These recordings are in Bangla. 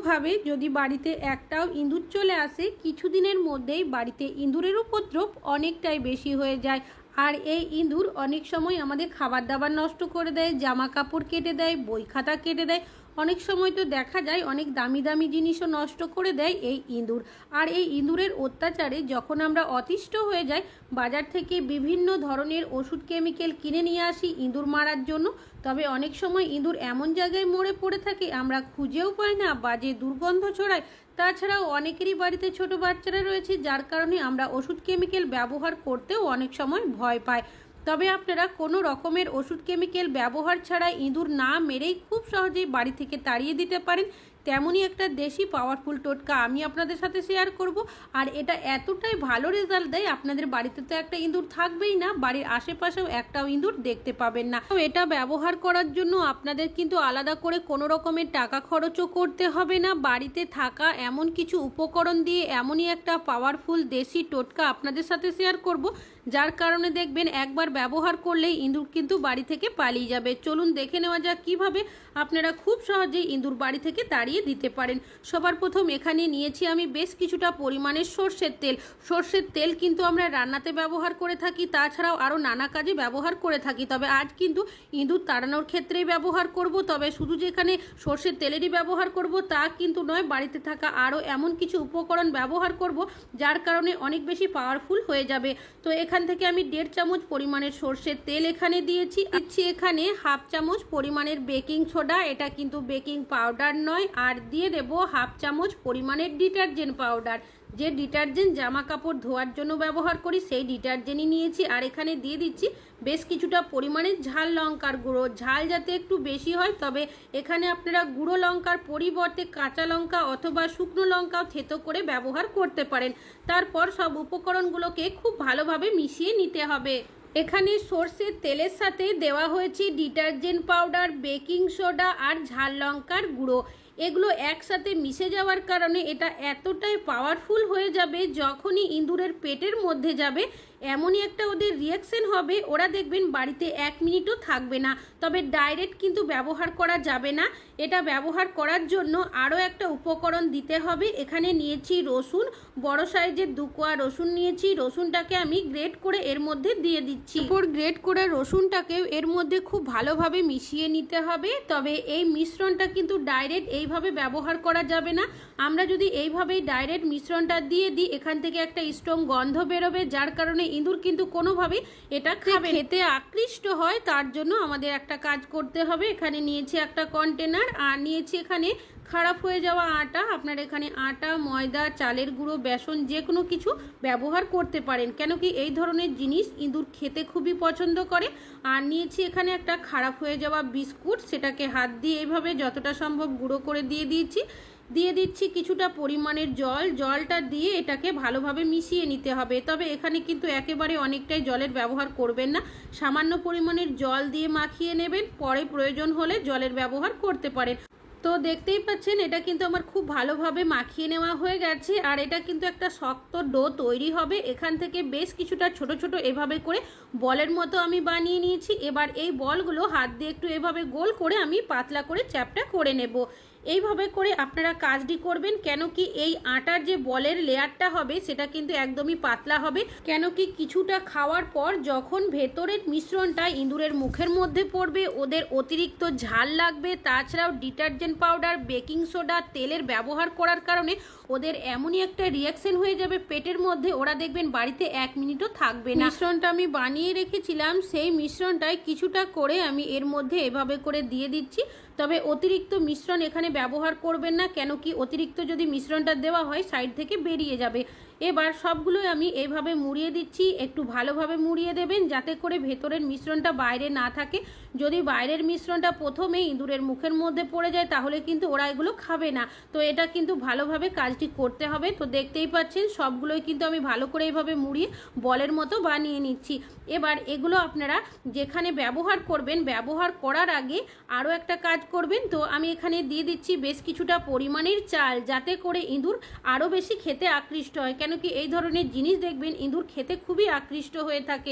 ভাবে যদি বাড়িতে একটাও ইঁদুর চলে আসে কিছুদিনের মধ্যেই বাড়িতে ইঁদুরের উপদ্রব অনেকটাই বেশি হয়ে যায়। আর এই ইঁদুর অনেক সময় আমাদের খাবার দাবার নষ্ট করে দেয়, জামা কাপড় কেটে দেয়, বই খাতা কেটে দেয়, অনেক সময় তো দেখা যায় অনেক দামি দামি জিনিসও নষ্ট করে দেয় এই ইঁদুর। আর এই ইঁদুরের অত্যাচারে যখন আমরা অতিষ্ঠ হয়ে যাই, বাজার থেকে বিভিন্ন ধরনের ওষুধ কেমিক্যাল কিনে নিয়ে আসি ইঁদুর মারার জন্য। তবে অনেক সময় ইঁদুর এমন জায়গায় মরে পড়ে থাকে আমরা খুঁজেও পাই না, বাজে দুর্গন্ধ ছড়ায়। তাছাড়াও অনেকেরই বাড়িতে ছোট বাচ্চারা রয়েছে, যার কারণে আমরা ওষুধ কেমিক্যাল ব্যবহার করতেও অনেক সময় ভয় পাই। তবে আপনারা কোনো রকমের ওষুধ কেমিক্যাল ব্যবহার ছাড়া ইঁদুর না মেরেই খুব সহজেই বাড়ি থেকে তাড়িয়ে দিতে পারেন। তেমনই একটা দেশি পাওয়ারফুল টোটকা আমি আপনাদের সাথে শেয়ার করব। আর এটা এতটাই ভালো রেজাল্ট দেয়, আপনাদের বাড়িতে তো একটা ইঁদুর থাকবেই না, বাড়ির আশেপাশেও একটাও ইঁদুর দেখতে পাবেন না। তো এটা ব্যবহার করার জন্য আপনাদের কিন্তু আলাদা করে কোনো রকমের টাকা খরচও করতে হবে না। বাড়িতে থাকা এমন কিছু উপকরণ দিয়ে এমনই একটা পাওয়ারফুল দেশি টোটকা আপনাদের সাথে শেয়ার করব, যার কারণে দেখবেন একবার ব্যবহার করলেই ইঁদুর কিন্তু বাড়ি থেকে পালিয়ে যাবে। চলুন দেখে নেওয়া যাক কিভাবে আপনারা খুব সহজেই ইঁদুর বাড়ি থেকে তাড়িয়ে দিতে পারেন। সবার প্রথম এখানে নিয়েছি আমি বেশ কিছুটা পরিমাণের সর্ষের তেল। সর্ষের তেল কিন্তু আমরা রান্নাতে ব্যবহার করে থাকি, তাছাড়াও আরও নানা কাজে ব্যবহার করে থাকি। তবে আজ কিন্তু ইঁদুর তাড়ানোর ক্ষেত্রেই ব্যবহার করব। তবে শুধু যেখানে সর্ষের তেলেরই ব্যবহার করব তা কিন্তু নয়, বাড়িতে থাকা আরও এমন কিছু উপকরণ ব্যবহার করব যার কারণে অনেক বেশি পাওয়ারফুল হয়ে যাবে। তো এখান থেকে আমি 1.5 চামচ পরিমাণের সর্ষের তেল এখানে দিয়েছি। এখানে 1/2 চামচ পরিমাণের বেকিং সোডা, এটা কিন্তু বেকিং পাউডার নয়। আর দিয়ে দেব 1/2 চামচ পরিমাণের ডিটারজেন্ট পাউডার। যে ডিটারজেন্ট জামা কাপড় ধোয়ার জন্য ব্যবহার করি সেই ডিটারজেন্টই নিয়েছি। আর এখানে দিয়ে দিচ্ছি বেশ কিছুটা পরিমাণের ঝাল লঙ্কার গুঁড়ো। ঝাল যাতে একটু বেশি হয়, তবে এখানে আপনারা গুঁড়ো লঙ্কার পরিবর্তে কাঁচা লঙ্কা অথবা শুকনো লঙ্কাও থেতো করে ব্যবহার করতে পারেন। তারপর সব উপকরণগুলোকে খুব ভালোভাবে মিশিয়ে নিতে হবে। এখানে সর্ষের তেলের সাথে দেওয়া হয়েছে ডিটারজেন্ট পাউডার, বেকিং সোডা আর ঝাল লঙ্কার গুঁড়ো। এগুলো একসাথে মিশে যাওয়ার কারণে এটা এতটাই পাওয়ারফুল হয়ে যাবে, যখনই ইঁদুরের পেটের মধ্যে যাবে এমনই একটা ওদের রিয়াকশন হবে, ওরা দেখবেন বাড়িতে 1 মিনিটও থাকবে না। তবে ডাইরেক্ট কিন্তু ব্যবহার করা যাবে না। এটা ব্যবহার করার জন্য আরও একটা উপকরণ দিতে হবে। এখানে নিয়েছি রসুন, বড় সাইজের 2 কোয়া রসুন নিয়েছি। রসুনটাকে আমি গ্রেট করে এর মধ্যে দিয়ে দিচ্ছি। এরপর গ্রেট করে রসুনটাকেও এর মধ্যে খুব ভালোভাবে মিশিয়ে নিতে হবে। তবে এই মিশ্রণটা কিন্তু ডাইরেক্ট এইভাবে ব্যবহার করা যাবে না। আমরা যদি এইভাবেই ডাইরেক্ট মিশ্রণটা দিয়ে দিই, এখান থেকে একটা স্ট্রং গন্ধ বেরোবে, যার কারণে ইঁদুর কিন্তু কোনোভাবেই এটা খেতে আকৃষ্ট হয়। তার জন্য আমাদের একটা কাজ করতে হবে। এখানে নিয়েছি একটা কন্টেনার, আর নিয়েছি এখানে খারাপ হয়ে যাওয়া আটা। আপনারা এখানে আটা, ময়দা, চালের গুঁড়ো, বেসন যে কোনো কিছু ব্যবহার করতে পারেন, কেন কি এই ধরনের জিনিস ইঁদুর খেতে খুবই পছন্দ করে। আর নিয়েছি এখানে একটা খারাপ হয়ে যাওয়া বিস্কুট, সেটাকে হাত দিয়ে এইভাবে যতটা সম্ভব গুঁড়ো করে দিয়ে দিচ্ছি কিছুটা পরিমাণের জল। জলটা দিয়ে এটাকে ভালোভাবে মিশিয়ে নিতে হবে। তবে এখানে কিন্তু একেবারে অনেকটাই জলের ব্যবহার করবেন না, সামান্য পরিমাণের জল দিয়ে মাখিয়ে নেবেন, পরে প্রয়োজন হলে জলের ব্যবহার করতে পারেন। তো দেখতেই পাচ্ছেন এটা কিন্তু আমার খুব ভালোভাবে মাখিয়ে নেওয়া হয়ে গেছে। আর এটা কিন্তু একটা শক্ত ডো তৈরি হবে। এখান থেকে বেশ কিছুটা ছোট ছোট এভাবে করে বলের মতো আমি বানিয়ে নিয়েছি। এবার এই বলগুলো হাত দিয়ে একটু এভাবে গোল করে আমি পাতলা করে চ্যাপটা করে নেব। এইভাবে করে আপনারা কাজটি করবেন, কেন কি এই আটার যে বলের লেয়ারটা হবে সেটা কিন্তু একদমই পাতলা হবে। কেন কি কিছুটা খাওয়ার পর যখন ভেতরের মিশ্রণটা ইঁদুরের মুখের মধ্যে পড়বে, ওদের অতিরিক্ত ঝাল লাগবে। তাছাড়াও ডিটারজেন্ট পাউডার, বেকিং সোডা, তেলের ব্যবহার করার কারণে ওদের এমনই একটা রিয়াকশন হয়ে যাবে পেটের মধ্যে, ওরা দেখবেন বাড়িতে 1 মিনিটও থাকবে না। মিশ্রণটা আমি বানিয়ে রেখেছিলাম, সেই মিশ্রণটায় কিছুটা করে আমি এর মধ্যে এভাবে করে দিয়ে দিচ্ছি। তবে অতিরিক্ত মিশ্রণ এখানে ব্যবহার করবেন না, কেন কি অতিরিক্ত যদি মিশ্রণটা দেওয়া হয় সাইড থেকে বেরিয়ে যাবে। এবার সবগুলোই আমি এইভাবে মুড়িয়ে দিচ্ছি। একটু ভালোভাবে মুড়িয়ে দেবেন যাতে করে ভেতরের মিশ্রণটা বাইরে না থাকে। যদি বাইরের মিশ্রণটা প্রথমে ইঁদুরের মুখের মধ্যে পড়ে যায় তাহলে কিন্তু ওরা এগুলো খাবে না। তো এটা কিন্তু ভালোভাবে কাজটি করতে হবে। তো দেখতেই পাচ্ছেন সবগুলোই কিন্তু আমি ভালো করে এইভাবে মুড়িয়ে বলের মতো বানিয়ে নিচ্ছি। এবার এগুলো আপনারা যেখানে ব্যবহার করবেন, ব্যবহার করার আগে আরও একটা কাজ করবেন। তো আমি এখানে দিয়ে দিচ্ছি বেশ কিছুটা পরিমাণের চাল, যাতে করে ইঁদুর আরও বেশি খেতে আকৃষ্ট হয়। কেন কেন কি এই ধরনের জিনিস দেখবেন ইঁদুর খেতে খুবই আকৃষ্ট হয়ে থাকে।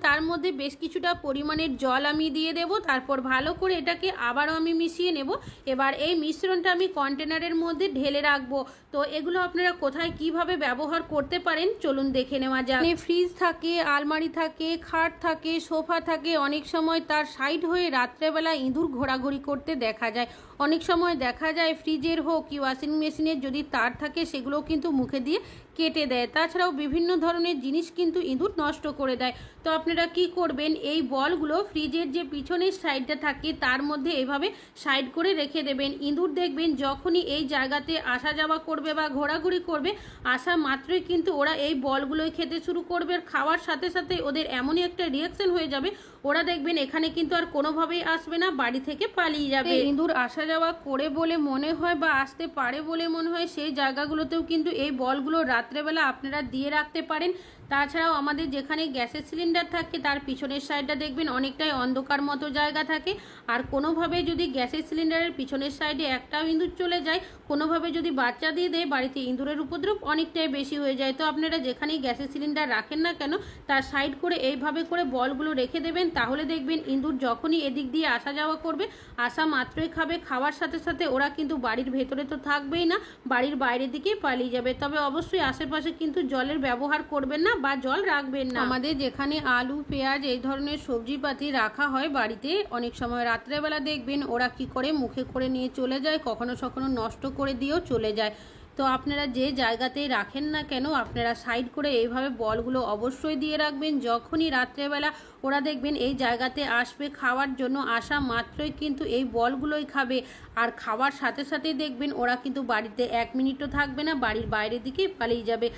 তার মধ্যে বেশ কিছুটা পরিমাণের জল আমি দিয়ে দেব, তারপর ভালো করে এটাকে আবারও আমি মিশিয়ে নেব। এবার এই মিশ্রণটা আমি কন্টেনারের মধ্যে ঢেলে রাখবো। তো এগুলো আপনারা কোথায় কিভাবে ব্যবহার করতে পারেন চলুন দেখে নেওয়া যাক। ফ্রিজ থাকে, আলমারি থাকে, খাট থাকে, সোফা থাকে, অনেক সময় তার সাইড হয়ে রাত্রেবেলা ইঁদুর ঘোরাঘুরি করতে দেখা যায়। অনেক সময় দেখা যায় ফ্রিজের হোক কি ওয়াশিং মেশিনের যদি তার থাকে সেগুলোও কিন্তু মুখে দিয়ে কেটে দেয়। তাছাড়াও বিভিন্ন ধরনের জিনিস কিন্তু ইঁদুর নষ্ট করে দেয়। তো আপনারা কি করবেন, এই বলগুলো ফ্রিজের যে পিছনের সাইডটা থাকে তার মধ্যে এভাবে সাইড করে রেখে দেবেন। ইঁদুর দেখবেন যখনই এই জায়গাতে আসা যাওয়া করবে বা ঘোরাঘুরি করবে, আসা মাত্রই কিন্তু ওরা এই বলগুলোই খেতে শুরু করবে। খাওয়ার সাথে সাথে ওদের এমনই একটা রিয়াকশন হয়ে যাবে, ওরা দেখবেন এখানে কিন্তু আর কোনোভাবেই আসবে না, বাড়ি থেকে পালিয়ে যাবে। ইঁদুর আসা যাওয়া করে বলে মনে হয় বা আসতে পারে বলে মনে হয় সেই জায়গাগুলোতেও কিন্তু এই বলগুলো রাত্রেবেলা আপনারা দিয়ে রাখতে পারেন। তাছাড়াও আমাদের যেখানে গ্যাসের সিলিন্ডার থাকে তার পিছনের সাইডটা দেখবেন অনেকটাই অন্ধকার মতো জায়গা থাকে, আর কোনোভাবে যদি গ্যাসের সিলিন্ডারের পিছনের সাইডে একটাও ইঁদুর চলে যায়, কোনোভাবে যদি বাচ্চা দিয়ে দেয়, বাড়িতে ইঁদুরের উপদ্রব অনেকটাই বেশি হয়ে যায়। তো আপনারা যেখানেই গ্যাসের সিলিন্ডার রাখেন না কেন তার সাইড করে এইভাবে করে বলগুলো রেখে দেবেন, তাহলে দেখবেন ইঁদুর যখনই এদিক দিয়ে আসা যাওয়া করবে, আসা মাত্রই খাবে। খাওয়ার সাথে সাথে ওরা কিন্তু বাড়ির ভেতরে তো থাকবেই না, বাড়ির বাইরের দিকেই পালিয়ে যাবে। তবে অবশ্যই আশেপাশে কিন্তু জলের ব্যবহার করবেন না বা জল রাখবেন না। আমাদের যেখানে আলু, পেঁয়াজ এই ধরনের সবজিপাতি রাখা হয় বাড়িতে, অনেক সময় রাত্রেবেলা দেখবেন ওরা কি করে মুখে করে নিয়ে চলে যায়, কখনো কখনো নষ্ট করে দিয়েও চলে যায়। তো আপনারা যে জায়গাতেই রাখেন না কেন আপনারা সাইড করে এইভাবে বলগুলো অবশ্যই দিয়ে রাখবেন। যখনই রাত্রেবেলা ওরা দেখবেন এই জায়গাতে আসবে খাওয়ার জন্য, আসা মাত্রই কিন্তু এই বলগুলোই খাবে, আর খাওয়ার সাথে সাথেই দেখবেন ওরা কিন্তু বাড়িতে 1 মিনিটও থাকবে না, বাড়ির বাইরের দিকে পালিয়ে যাবে।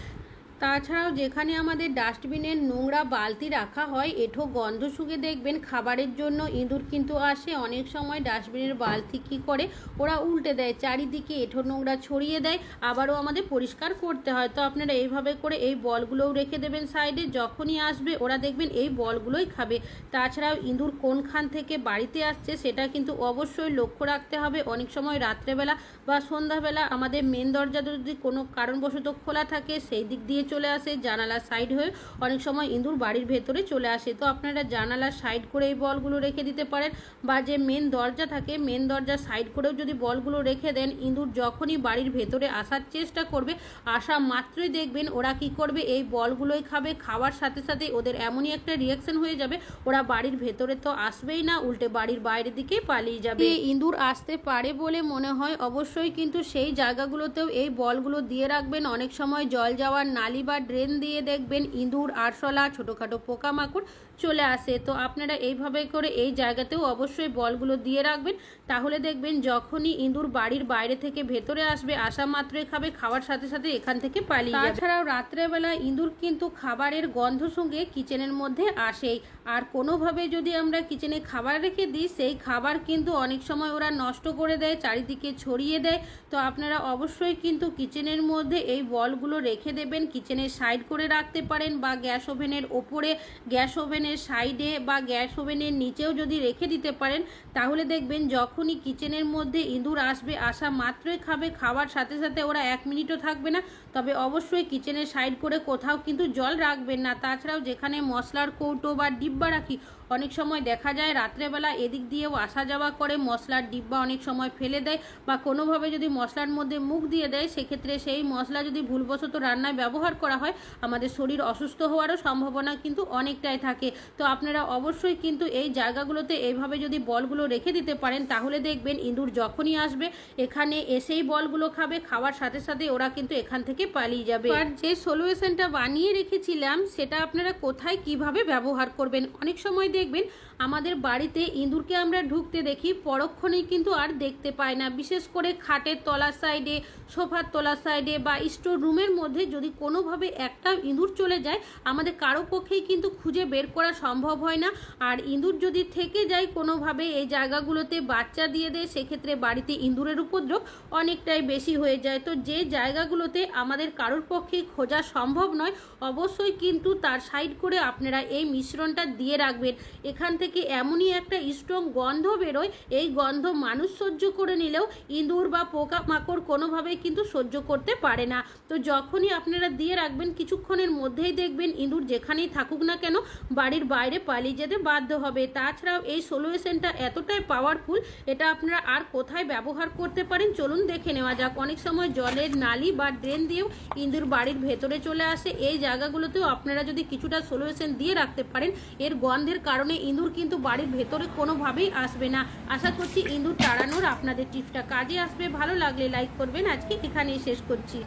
তাছাড়াও যেখানে আমাদের ডাস্টবিনের নোংরা বালতি রাখা হয়, এঁঠো গন্ধ শুকে দেখবেন খাবারের জন্য ইঁদুর কিন্তু আসে। অনেক সময় ডাস্টবিনের বালতি কী করে ওরা উল্টে দেয়, চারিদিকে এঁঠো নোংরা ছড়িয়ে দেয়, আবারও আমাদের পরিষ্কার করতে হয়। তো আপনারা এইভাবে করে এই বলগুলোও রেখে দেবেন সাইডে, যখনই আসবে ওরা দেখবেন এই বলগুলোই খাবে। তাছাড়াও ইঁদুর কোনখান থেকে বাড়িতে আসছে সেটা কিন্তু অবশ্যই লক্ষ্য রাখতে হবে। অনেক সময় রাত্রেবেলা বা সন্ধ্যাবেলা আমাদের মেন দরজা যদি কোনো কারণবশত খোলা থাকে সেই দিক দিয়ে চলে আসে, জানালার সাইড হয়ে অনেক সময় ইঁদুর বাড়ির ভেতরে চলে আসে। তো আপনারা জানালার সাইড করে এই বলগুলো রেখে দিতে পারেন, বা যে মেন দরজা থাকে মেন দরজার সাইড করেও যদি বলগুলো রেখে দেন, ইঁদুর যখনই বাড়ির ভেতরে আসার চেষ্টা করবে, আসা মাত্রই দেখবেন ওরা কি করবে, এই বলগুলোই খাবে। খাওয়ার সাথে সাথে ওদের এমনই একটা রিয়াকশন হয়ে যাবে, ওরা বাড়ির ভেতরে তো আসবেই না, উল্টে বাড়ির বাইরের দিকে পালিয়ে যাবে। ইঁদুর আসতে পারে বলে মনে হয় অবশ্যই কিন্তু সেই জায়গাগুলোতেও এই বলগুলো দিয়ে রাখবেন। অনেক সময় জল যাওয়ার নালি বা ড্রেন দিয়ে দেখবেন ইঁদুর, আরশোলা, ছোটোখাটো পোকামাকড় চলে আসে। তো আপনারা এইভাবে করে এই জায়গাতেও অবশ্যই বলগুলো দিয়ে রাখবেন, তাহলে দেখবেন যখনই ইঁদুর বাড়ির বাইরে থেকে ভেতরে আসবে, আসা মাত্রই খাবে, খাওয়ার সাথে সাথে এখান থেকে পালিয়ে যাবে। তাছাড়াও রাত্রেবেলা ইঁদুর কিন্তু খাবারের গন্ধ শুঁকে কিচেনের মধ্যে আসেই, আর কোনোভাবে যদি আমরা কিচেনে খাবার রেখে দিই সেই খাবার কিন্তু অনেক সময় ওরা নষ্ট করে দেয়, চারিদিকে ছড়িয়ে দেয়। তো আপনারা অবশ্যই কিন্তু কিচেনের মধ্যে এই বলগুলো রেখে দেবেন, কিচেনের সাইড করে রাখতে পারেন, বা গ্যাস ওভেনের ওপরে, গ্যাস ওভেনের সাইডে বা গ্যাস ওভেনের নিচেও যদি রেখে দিতে পারেন, তাহলে দেখবেন যখনই কিচেনের মধ্যে ইঁদুর আসবে, আসা মাত্রই খাবে, খাওয়ার সাথে সাথে ওরা 1 মিনিটও থাকবে না। তবে অবশ্যই কিচেনের সাইড করে কোথাও কিন্তু জল রাখবেন না। তাছাড়াও যেখানে মশলার কৌটো বা ডিব্বা রাখি, অনেক সময় দেখা যায় রাত্রেবেলা এদিক দিয়েও আসা যাওয়া করে, মশলার ডিব্বা অনেক সময় ফেলে দেয়, বা কোনোভাবে যদি মশলার মধ্যে মুখ দিয়ে দেয়, সেক্ষেত্রে সেই মশলা যদি ভুলবশত রান্নায় ব্যবহার করা হয়, আমাদের শরীর অসুস্থ হওয়ারও সম্ভাবনা কিন্তু অনেকটাই থাকে। তো আপনারা অবশ্যই কিন্তু এই জায়গাগুলোতে এইভাবে যদি বলগুলো রেখে দিতে পারেন, তাহলে দেখবেন ইঁদুর যখনই আসবে এখানে এসেই বলগুলো খাবে, খাওয়ার সাথে সাথে ওরা কিন্তু এখান থেকে পালিয়ে যাবে। আর যে সলিউশনটা বানিয়ে রেখেছিলাম সেটা আপনারা কোথায় কিভাবে ব্যবহার করবেন। অনেক সময় দেখবেন আমাদের বাড়িতে ইঁদুরকে আমরা ঢুকতে দেখি, পরক্ষণেই কিন্তু আর দেখতে পাই না। বিশেষ করে খাটের তলার সাইডে, সোফার তলার সাইডে বা স্টোর রুমের মধ্যে যদি কোনোভাবে একটা ইঁদুর চলে যায়, আমাদের কারো পক্ষেই কিন্তু খুঁজে বের করা সম্ভব হয় না। আর ইঁদুর যদি থেকে যায় কোনোভাবে এই জায়গাগুলোতে, বাচ্চা দিয়ে দেয়, সেক্ষেত্রে বাড়িতে ইঁদুরের উপদ্রব অনেকটাই বেশি হয়ে যায়। তো যে জায়গাগুলোতে আমাদের কারোর পক্ষে খোঁজা সম্ভব নয়, অবশ্যই কিন্তু তার সাইড করে আপনারা এই মিশ্রণটা দিয়ে রাখবেন। এখান থেকে এমনই একটা স্ট্রং গন্ধ বেরোয়, এই গন্ধ মানুষ সহ্য করে নিলেও ইঁদুর বা পোকামাকড় কোনোভাবেই কিন্তু সহ্য করতে পারে না। তো যখনই আপনারা দিয়ে দিয়ে রাখবেন, কিছুক্ষণের মধ্যেই দেখবেন ইঁদুর যেখানেই থাকুক না কেন বাড়ির বাইরে পালিয়ে যেতে বাধ্য হবে। তাছাড়াও এই সলিউশনটা এতটাই পাওয়ারফুল, এটা আপনারা আর কোথায় ব্যবহার করতে পারেন চলুন দেখে নেওয়া যাক। অনেক সময় জলের নালি বা ড্রেন দিয়েও ইঁদুর বাড়ির ভেতরে চলে আসে। এই জায়গাগুলোতেও আপনারা যদি কিছুটা সলিউশন দিয়ে রাখতে পারেন, এর গন্ধের কারণে ইঁদুর কিন্তু বাড়ির ভেতরে কোনোভাবেই আসবে না। আশা করছি ইঁদুর তাড়ানোর আপনাদের টিপসটা কাজে আসবে। ভালো লাগলে লাইক করবেন। আজকে এখানেই শেষ করছি।